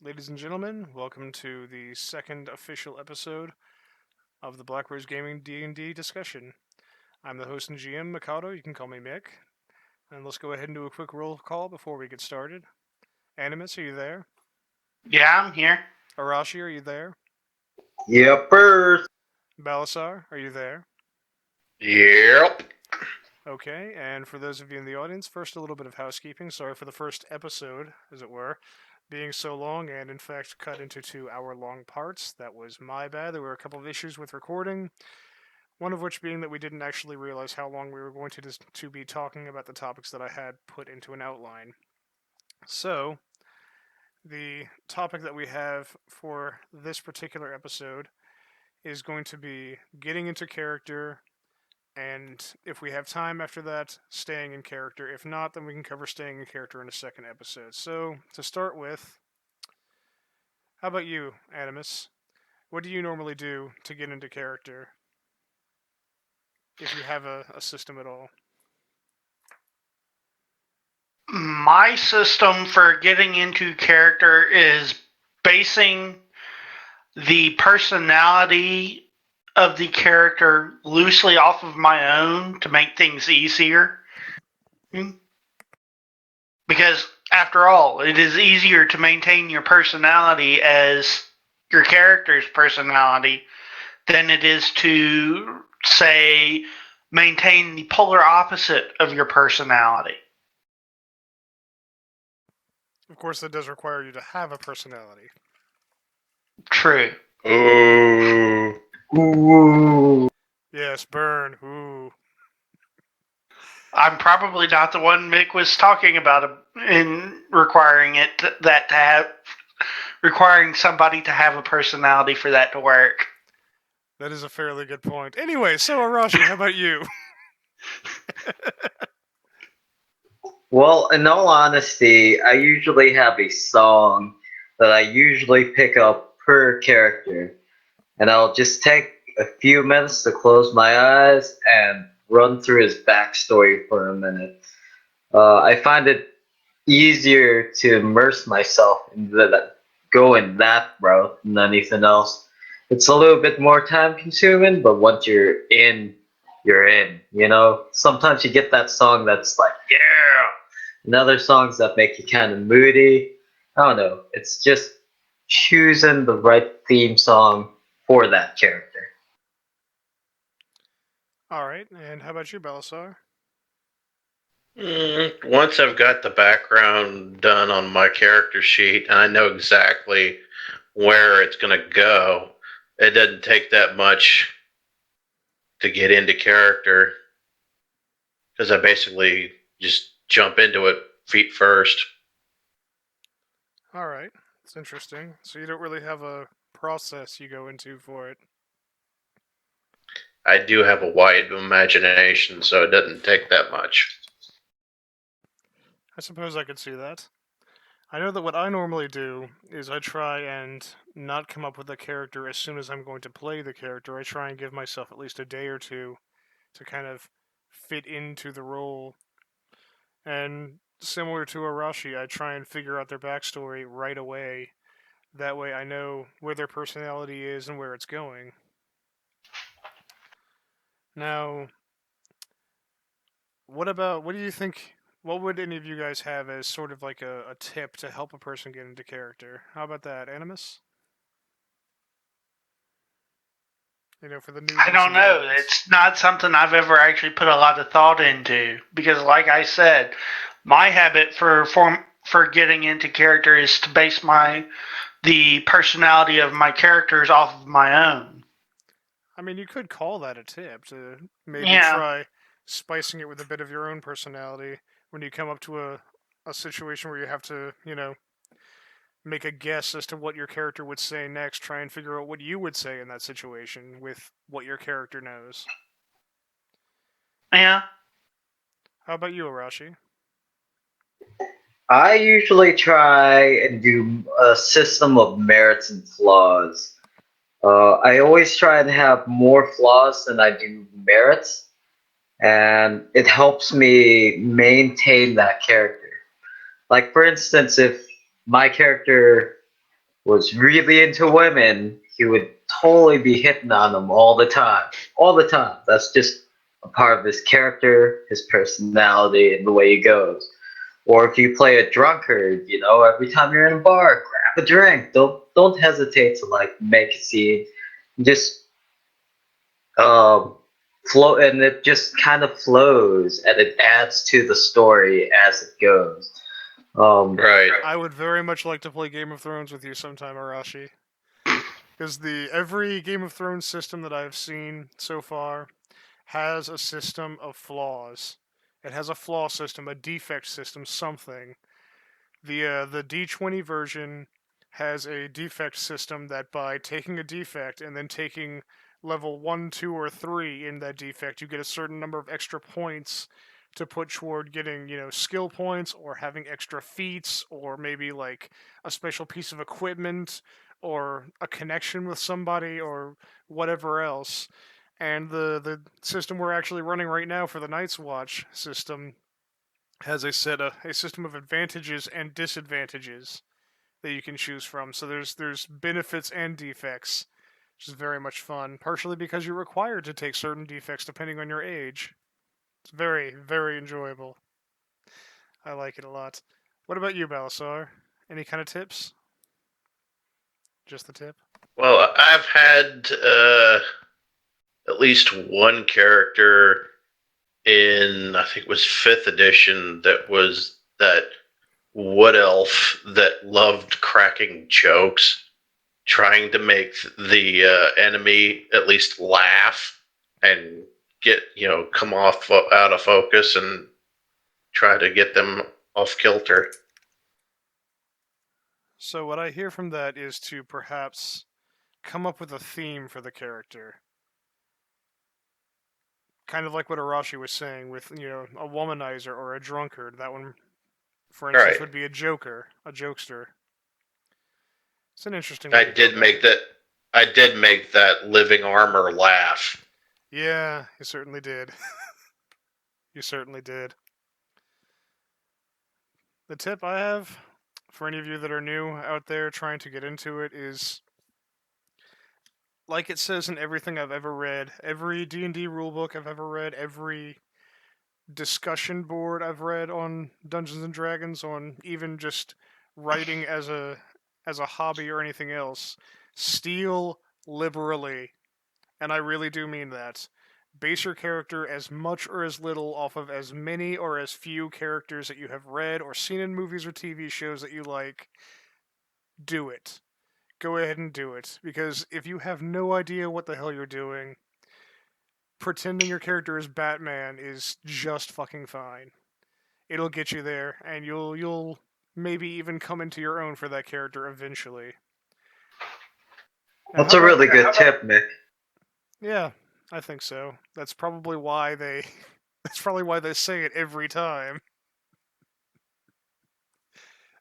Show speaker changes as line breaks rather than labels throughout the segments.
Ladies and gentlemen, welcome to the second official episode of the Black Rose Gaming D&D discussion. I'm the host and GM, Mikado. You can call me Mick. And let's go ahead and do a quick roll call before we get started. Animus, are you there?
Yeah, I'm here.
Arashi, are you there?
Yepers.
Balasar, are you there?
Yep.
Okay, and for those of you in the audience, first a little bit of housekeeping. Sorry for the first episode, as it were, being so long and in fact cut into 2 hour long parts. That was my bad. There were a couple of issues with recording. One of which being that we didn't actually realize how long we were going to be talking about the topics that I had put into an outline. So, the topic that we have for this particular episode is going to be getting into character, and if we have time after that, staying in character. If not, then we can cover staying in character in a second episode. So, to start with, how about you, Animus? What do you normally do to get into character? If you have a system at all.
My system for getting into character is basing the personality of the character loosely off of my own to make things easier. Because, after all, it is easier to maintain your personality as your character's personality than it is to, say, maintain the polar opposite of your personality.
Of course, that does require you to have a personality.
True.
Ooh.
Ooh.
Yes, burn. Ooh.
I'm probably not the one Mick was talking about in requiring requiring somebody to have a personality for that to work.
That is a fairly good point. Anyway, so Arashi, how about you?
Well, in all honesty, I usually have a song that I usually pick up per character, and I'll just take a few minutes to close my eyes and run through his backstory for a minute. I find it easier to immerse myself into going that route than anything else. It's a little bit more time consuming, but once you're in, you're in. You know, sometimes you get that song that's like, yeah, and other songs that make you kind of moody. I don't know. It's just choosing the right theme song for that character.
Alright, and how about you, Belisar?
Once I've got the background done on my character sheet and I know exactly where it's going to go, it doesn't take that much to get into character because I basically just jump into it feet first.
Alright, it's interesting. So you don't really have a process you go into for it.
I do have a wide imagination, so it doesn't take that much.
I suppose I could see that. I know that what I normally do is I try and not come up with a character as soon as I'm going to play the character. I try and give myself at least a day or two to kind of fit into the role. And similar to Arashi, I try and figure out their backstory right away. That way I know where their personality is and where it's going. Now, what do you think? What would any of you guys have as sort of like a tip to help a person get into character? How about that, Animus? For the
I
newbies
don't
in the
know.
audience.
It's not something I've ever actually put a lot of thought into because, like I said, my habit for getting into character is to base the personality of my characters off of my own.
I mean, you could call that a tip to maybe
Yeah,
try spicing it with a bit of your own personality when you come up to a situation where you have to, make a guess as to what your character would say next. Try and figure out what you would say in that situation with what your character knows.
yeah.
How about you, Arashi?
I usually try and do a system of merits and flaws. I always try and have more flaws than I do merits, and it helps me maintain that character. Like, for instance, if my character was really into women, he would totally be hitting on them all the time. All the time. That's just a part of his character, his personality, and the way he goes. Or if you play a drunkard, every time you're in a bar, grab a drink. Don't hesitate to like make a scene. Just um flow, and it just kind of flows, and it adds to the story as it goes.
Right.
I would very much like to play Game of Thrones with you sometime, Arashi. Because every Game of Thrones system that I've seen so far has a system of flaws. It has a flaw system, a defect system, something. The D20 version has a defect system that by taking a defect and then taking level 1, 2, or 3 in that defect, you get a certain number of extra points to put toward getting, skill points or having extra feats or maybe like a special piece of equipment or a connection with somebody or whatever else. And the system we're actually running right now for the Night's Watch system has a system of advantages and disadvantages that you can choose from. So there's benefits and defects, which is very much fun. Partially because you're required to take certain defects depending on your age. It's very very enjoyable. I like it a lot. What about you, Balasar? Any kind of tips? Just the tip.
Well, I've had at least one character in, I think it was 5th edition, that was that wood elf that loved cracking jokes, trying to make the enemy at least laugh and get, come off out of focus and try to get them off kilter.
So what I hear from that is to perhaps come up with a theme for the character. Kind of like what Arashi was saying with, a womanizer or a drunkard. That one, for
All
instance,
right.
would be a joker, a jokester. It's an interesting way
I
to go
did
about
make
it.
that. I did make that living armor laugh.
Yeah, you certainly did. You certainly did. The tip I have for any of you that are new out there trying to get into it is like it says in everything I've ever read, every D&D rulebook I've ever read, every discussion board I've read on Dungeons and Dragons, on even just writing as a hobby or anything else, steal liberally, and I really do mean that. Base your character as much or as little off of as many or as few characters that you have read or seen in movies or TV shows that you like. Do it. Go ahead and do it. Because if you have no idea what the hell you're doing, pretending your character is Batman is just fucking fine. It'll get you there, and you'll maybe even come into your own for that character eventually. Now,
That's
how
a
about
really good tip, Mick.
yeah, I think so. That's probably why they that's probably why they say it every time.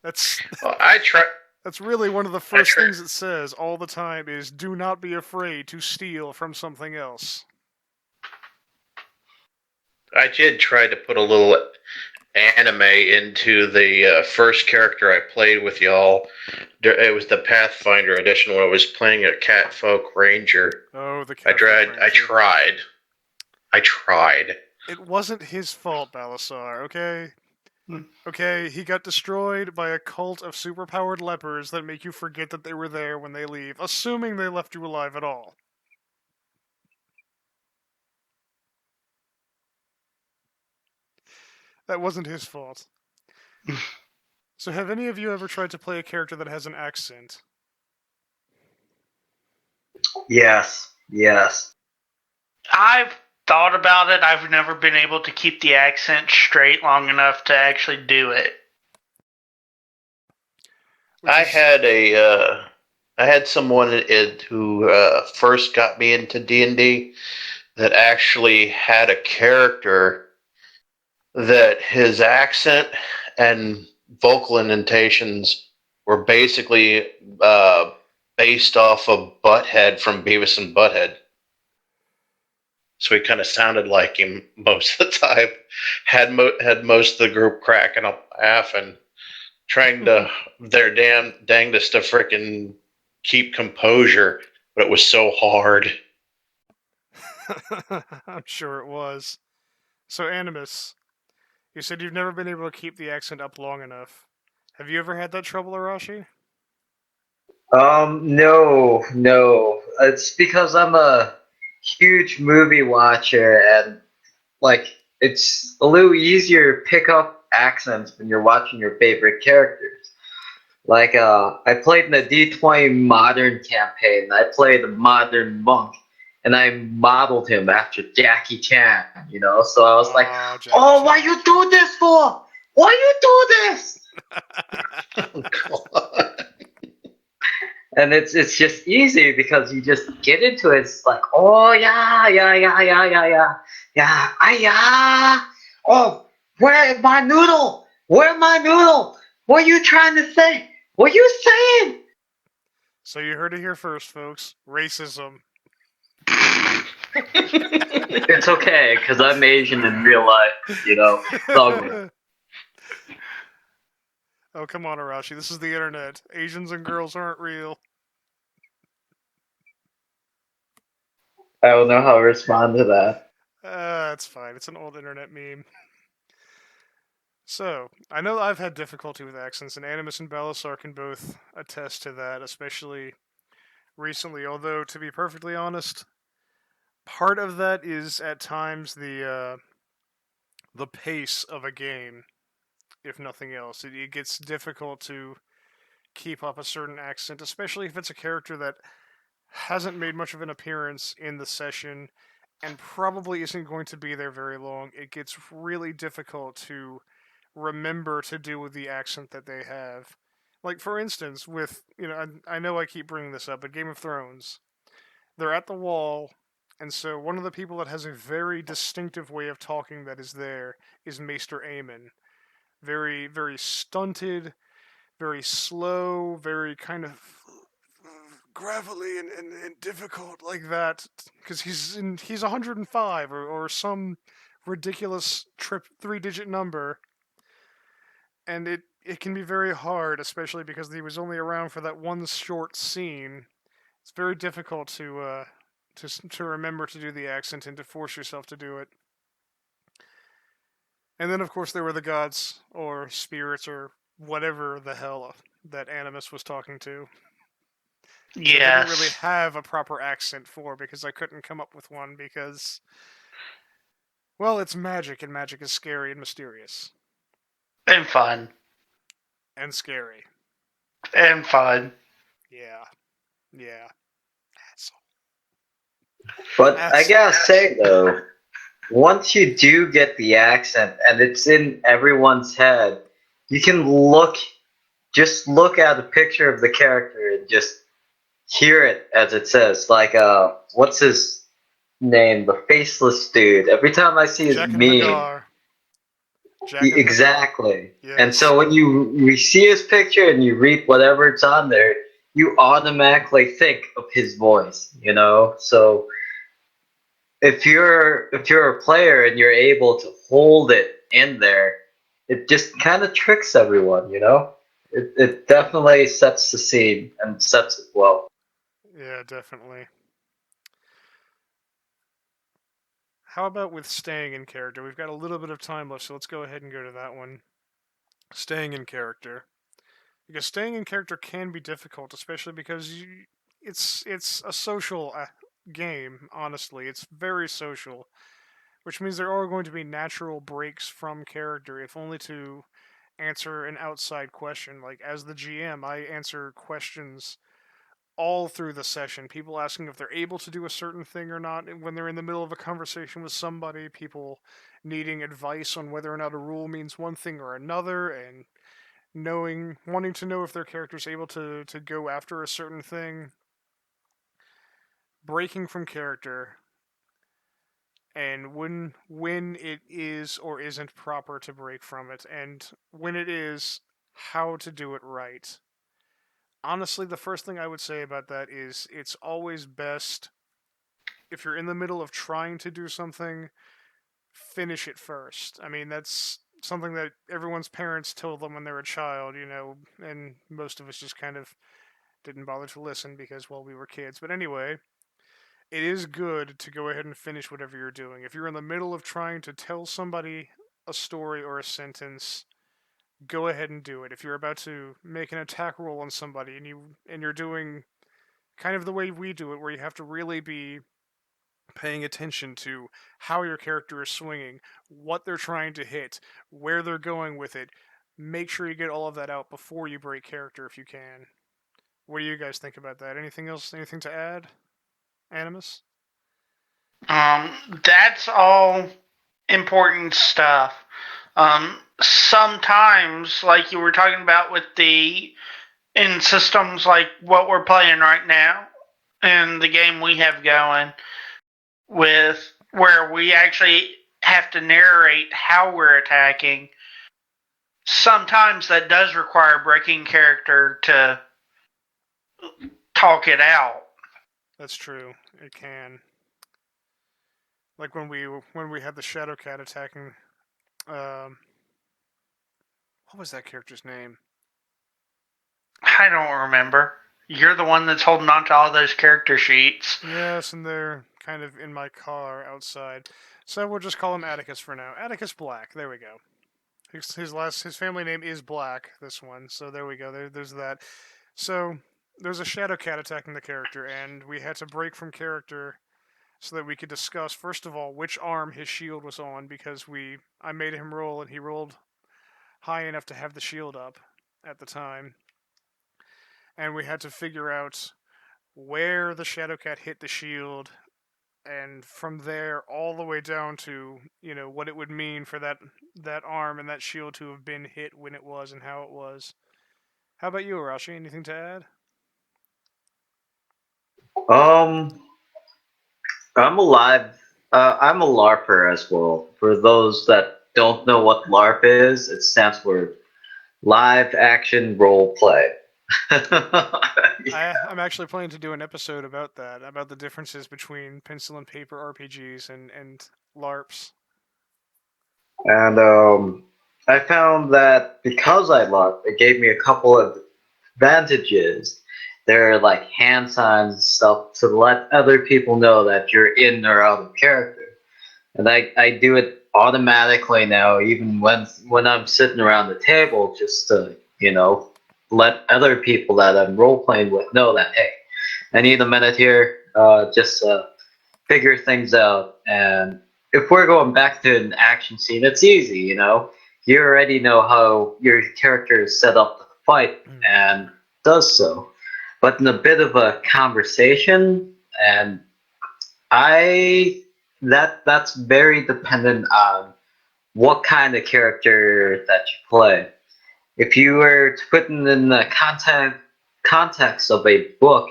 That's
Well, I try.
that's really one of the
I
first
try.
things it says all the time is do not be afraid to steal from something else.
I did try to put a little anime into the first character I played with y'all. It was the Pathfinder edition where I was playing a Catfolk Ranger.
Oh, the
I
Catfolk
tried. I
Ranger.
tried. I tried.
It wasn't his fault, Balasar, okay?
Hmm.
Okay, he got destroyed by a cult of superpowered lepers that make you forget that they were there when they leave, assuming they left you alive at all. That wasn't his fault. So, have any of you ever tried to play a character that has an accent?
Yes, yes.
I've thought about it. I've never been able to keep the accent straight long enough to actually do it.
Which
I
is,
had I had someone who first got me into D&D that actually had a character that his accent and vocal indentations were basically based off of Butthead from Beavis and Butthead. So he kind of sounded like him most of the time. Had most of the group cracking up laughing. trying to their damn dangest to frickin' keep composure, but it was so hard.
I'm sure it was. So, Animus, you said you've never been able to keep the accent up long enough. Have you ever had that trouble, Arashi?
No, no. It's because I'm a huge movie watcher, and like it's a little easier to pick up accents when you're watching your favorite characters. Like I played in the D20 Modern campaign. I played a modern monk, and I modeled him after Jackie Chan. So I was like,
Oh, Jackie
"Oh, why
Chan.
you do this for? Why you do this?"
Oh, God.
And it's just easy because you just get into it. It's like, oh yeah, yeah, yeah, yeah, yeah, yeah, yeah, ah, yeah. Oh, where my noodle? Where my noodle? What are you trying to say? What are you saying?
So, you heard it here first, folks. Racism.
It's okay, because I'm Asian in real life. It's all good.
Oh, come on, Arashi. This is the internet. Asians and girls aren't real.
I don't know how to respond to that.
It's fine. It's an old internet meme. So, I know I've had difficulty with accents, and Animus and Balasar can both attest to that, especially recently. Although, to be perfectly honest, part of that is at times the pace of a game, if nothing else. It gets difficult to keep up a certain accent, especially if it's a character that hasn't made much of an appearance in the session and probably isn't going to be there very long. It gets really difficult to remember to do with the accent that they have. Like, for instance, with, I know I keep bringing this up, but Game of Thrones, they're at the wall, and so one of the people that has a very distinctive way of talking that is there is Maester Aemon. Very, very stunted, very slow, very kind of gravelly and difficult like that because he's 105 or some ridiculous trip 3-digit number, and it can be very hard, especially because he was only around for that one short scene. It's very difficult to remember to do the accent and to force yourself to do it. And then of course there were the gods or spirits or whatever the hell that Animus was talking to, which I didn't really
Yes.
have a proper accent for because I couldn't come up with one because, well, it's magic and magic is scary and mysterious
And fun.
and scary.
And fun.
Yeah, yeah. Asshole.
But I
Asshole.
gotta say though, once you do get the accent and it's in everyone's head, you can just look at a picture of the character and just hear it as it says. Like, what's his name? The faceless dude. Every time I see his
Jack and
meme,
Hagar. Jack and Hagar.
exactly. And
Yes.
so when you see his picture and you read whatever it's on there, you automatically think of his voice. So if you're a player and you're able to hold it in there, it just kind of tricks everyone. It definitely sets the scene and sets it well.
Yeah, definitely. How about with staying in character? We've got a little bit of time left, so let's go ahead and go to that one. Staying in character. Because staying in character can be difficult, especially because it's a social game. Honestly, it's very social, which means there are going to be natural breaks from character, if only to answer an outside question. Like as the GM, I answer questions all through the session. People asking if they're able to do a certain thing or not when they're in the middle of a conversation with somebody. People needing advice on whether or not a rule means one thing or another, and wanting to know if their character's able to go after a certain thing. Breaking from character, and when it is or isn't proper to break from it, and when it is, how to do it right. Honestly, the first thing I would say about that is it's always best if you're in the middle of trying to do something, finish it first. I mean, that's something that everyone's parents told them when they were a child, and most of us just kind of didn't bother to listen because, well, we were kids. But anyway, it is good to go ahead and finish whatever you're doing. If you're in the middle of trying to tell somebody a story or a sentence, go ahead and do it. If you're about to make an attack roll on somebody and you're doing kind of the way we do it, where you have to really be paying attention to how your character is swinging, what they're trying to hit, where they're going with it. Make sure you get all of that out before you break character if you can. What do you guys think about that? Anything else? Anything to add, Animus?
That's all important stuff. Sometimes, like you were talking about with the in systems like what we're playing right now, and the game we have going, with where we actually have to narrate how we're attacking. Sometimes that does require breaking character to talk it out.
That's true. It can. Like when we had the Shadow Cat attacking. Um, what was that character's name?
I don't remember. You're the one that's holding on to all those character sheets.
Yes, and they're kind of in my car outside. So we'll just call him Atticus for now. Atticus Black. There we go. His family name is Black. This one. So there we go. There's that. So there's a Shadow Cat attacking the character, and we had to break from character so that we could discuss first of all which arm his shield was on because I made him roll and he rolled high enough to have the shield up at the time, and we had to figure out where the Shadow Cat hit the shield, and from there all the way down to what it would mean for that arm and that shield to have been hit when it was and how it was. How about you, Arashi? Anything to add?
Um, I'm alive. I'm a LARPer as well. For those that don't know what LARP is, it stands for live action role play.
I'm actually planning to do an episode about that, about the differences between pencil and paper RPGs and LARPs.
And I found that because I LARP, it gave me a couple of advantages. There are like hand signs and stuff to let other people know that you're in or out of character. And I do it automatically now, even when I'm sitting around the table, just to let other people that I'm role playing with know that hey, I need a minute here, just figure things out. And if we're going back to an action scene, it's easy, you already know how your character is set up to fight and does so. But in a bit of a conversation, and I that's very dependent on what kind of character that you play. If you were to put it in the context of a book,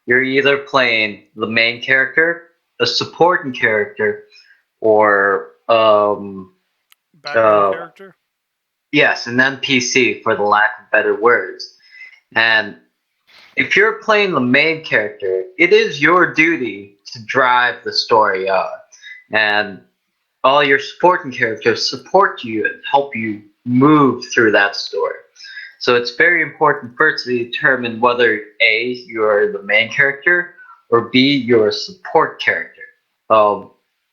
you're either playing the main character, a supporting character, or
Background character?
yes, an NPC for the lack of better words. And if you're playing the main character, it is your duty to drive the story on. And all your supporting characters support you and help you move through that story. So it's very important first to determine whether A, you're the main character, or B, you're a support character.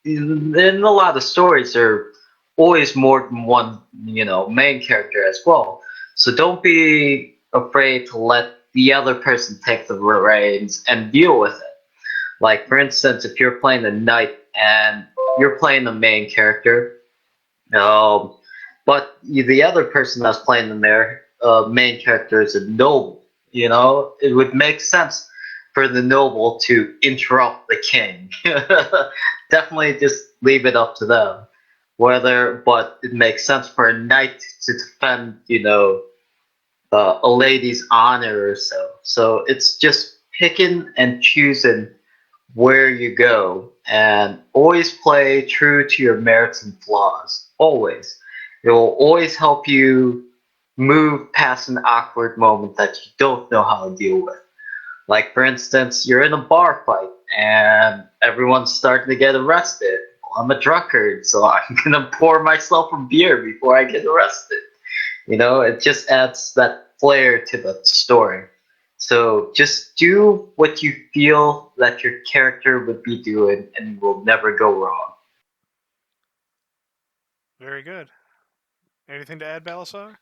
In a lot of stories, there are always more than one, main character as well. So don't be afraid to let the other person take the reins and deal with it. Like for instance, if you're playing a knight and you're playing the main character, but the other person that's playing the main character is a noble. It would make sense for the noble to interrupt the king. Definitely just leave it up to them. But it makes sense for a knight to defend, a lady's honor or so. So it's just picking and choosing where you go and always play true to your merits and flaws. Always. It will always help you move past an awkward moment that you don't know how to deal with. Like, for instance, you're in a bar fight and everyone's starting to get arrested. I'm a drunkard, so I'm gonna pour myself a beer before I get arrested. It just adds that flair to the story. So just do what you feel that your character would be doing, and you will never go wrong.
Very good. Anything to add, Balasar?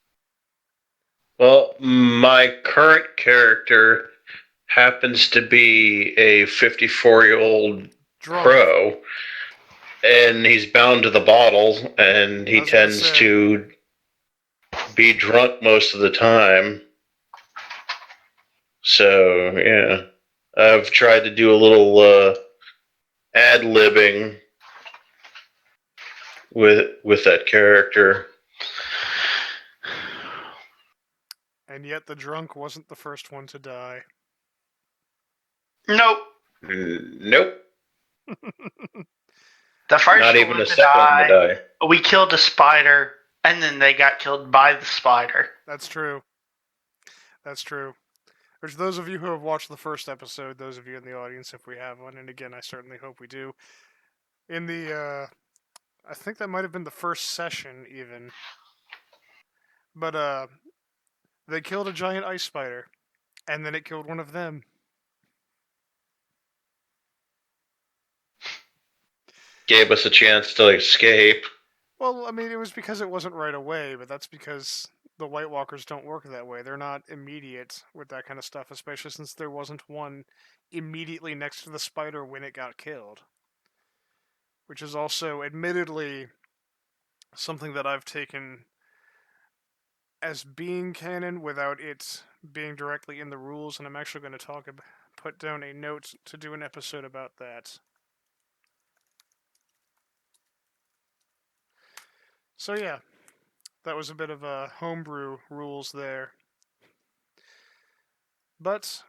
Well, my current character happens to be a 54-year-old
Drunk.
crow, and he's bound to the bottle, and
I
he
was gonna
tends
say.
to be drunk most of the time. So, yeah. I've tried to do a little ad libbing with that character.
And yet the drunk wasn't the first one to die.
Nope.
Nope.
The
Not
first
even
one
the
to
second one to
die,
die.
we killed a spider, and then they got killed by the spider.
That's true. That's true. Which, those of you who have watched the first episode, those of you in the audience, if we have one, and again, I certainly hope we do, in I think that might have been the first session, even, but, they killed a giant ice spider, and then it killed one of them.
Gave us a chance to escape.
Well, I mean, it was because it wasn't right away, but that's because the White Walkers don't work that way. They're not immediate with that kind of stuff, especially since there wasn't one immediately next to the spider when it got killed. Which is also, admittedly, something that I've taken as being canon without it being directly in the rules, and I'm actually going to put down a note to do an episode about that. So yeah, that was a bit of a homebrew rules there. But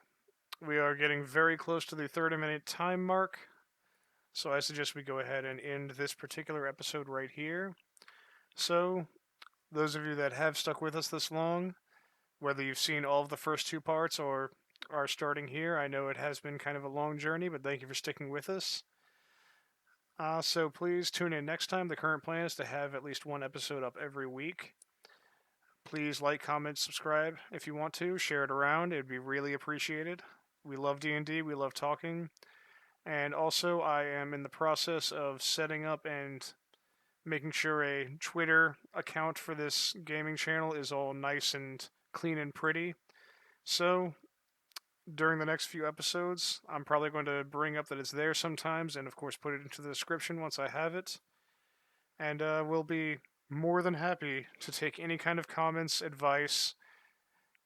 we are getting very close to the 30-minute time mark, so I suggest we go ahead and end this particular episode right here. So, those of you that have stuck with us this long, whether you've seen all of the first two parts or are starting here, I know it has been kind of a long journey, but thank you for sticking with us. So please tune in next time. The current plan is to have at least one episode up every week. Please like, comment, subscribe if you want to. Share it around. It would be really appreciated. We love D&D. We love talking. And also, I am in the process of setting up and making sure a Twitter account for this gaming channel is all nice and clean and pretty. So, during the next few episodes, I'm probably going to bring up that it's there sometimes, and of course, put it into the description once I have it. And we'll be more than happy to take any kind of comments, advice,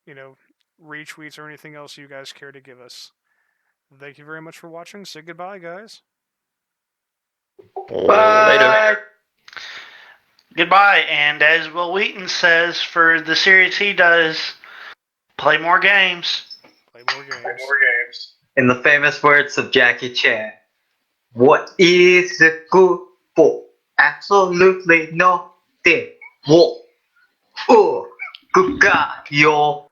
you know, retweets, or anything else you guys care to give us. Thank you very much for watching. Say goodbye, guys.
Later.
Bye.
Goodbye, and as Will Wheaton says for the series he does, play more games.
Play more games.
In the famous words of Jackie Chan, what is it good for? Absolutely nothing. Whoa. Oh, good God, yo.